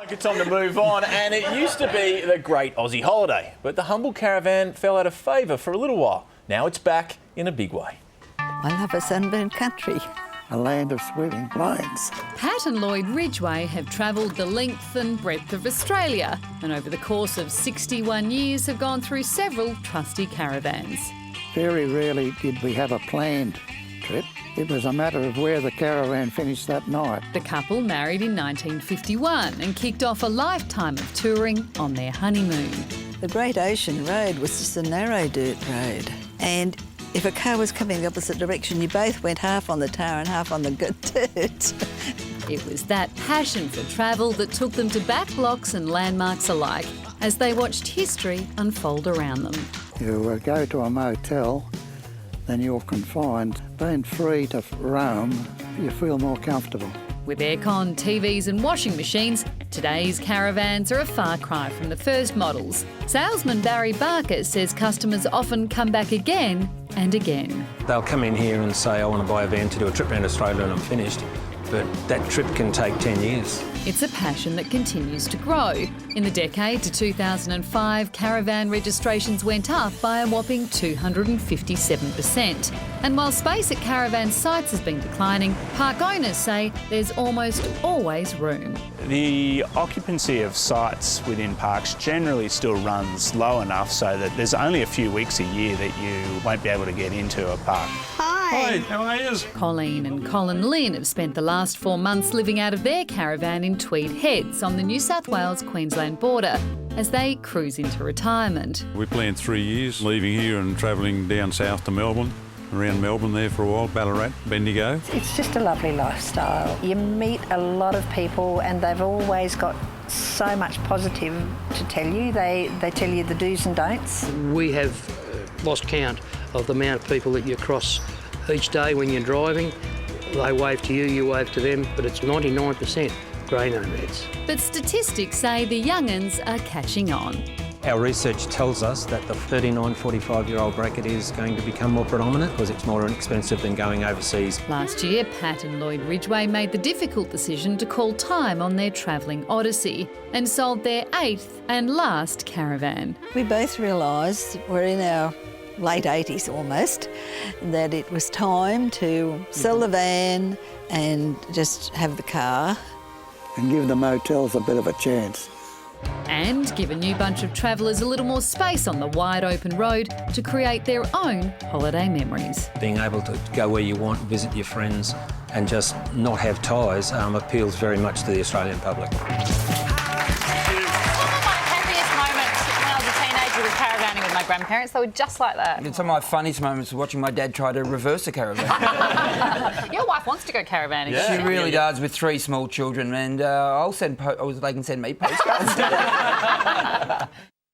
Good time to move on, and it used to be the great Aussie holiday, but the humble caravan fell out of favour for a little while. Now it's back in a big way. I love a sunburned country. A land of swimming lanes. Pat and Lloyd Ridgway have travelled the length and breadth of Australia, and over the course of 61 years have gone through several trusty caravans. Very rarely did we have a planned trip. It was a matter of where the caravan finished that night. The couple married in 1951 and kicked off a lifetime of touring on their honeymoon. The Great Ocean Road was just a narrow dirt road, and if a car was coming the opposite direction, you both went half on the tar and half on the good dirt. It was that passion for travel that took them to back blocks and landmarks alike as they watched history unfold around them. You go to a motel, then you're confined. Being free to roam, you feel more comfortable. With aircon, TVs and washing machines, today's caravans are a far cry from the first models. Salesman Barry Barker says customers often come back again and again. They'll come in here and say, I want to buy a van to do a trip around Australia and I'm finished. But that trip can take 10 years. It's a passion that continues to grow. In the decade to 2005, caravan registrations went up by a whopping 257%. And while space at caravan sites has been declining, park owners say there's almost always room. The occupancy of sites within parks generally still runs low enough so that there's only a few weeks a year that you won't be able to get into a park. Hi, how are you? Colleen and Colin Lynn have spent the last 4 months living out of their caravan in Tweed Heads on the New South Wales-Queensland border as they cruise into retirement. We planned 3 years, leaving here and travelling down south to Melbourne, around Melbourne there for a while, Ballarat, Bendigo. It's just a lovely lifestyle. You meet a lot of people and they've always got so much positive to tell you. They tell you the do's and don'ts. We have lost count of the amount of people that you cross each day when you're driving. They wave to you, you wave to them, but it's 99% grey nomads. But statistics say the young'uns are catching on. Our research tells us that the 39, 45-year-old bracket is going to become more predominant because it's more inexpensive than going overseas. Last year, Pat and Lloyd Ridgway made the difficult decision to call time on their travelling odyssey and sold their 8th and last caravan. We both realised, we're in our late 80s almost, that it was time to sell the van and just have the car. And give the motels a bit of a chance. And give a new bunch of travellers a little more space on the wide open road to create their own holiday memories. Being able to go where you want, visit your friends and just not have ties appeals very much to the Australian public. Caravanning with my grandparents, they were just like that. Some of my funniest moments were watching my dad try to reverse a caravan. Your wife wants to go caravanning. Yeah. She really does, with 3 small children, and they can send me postcards.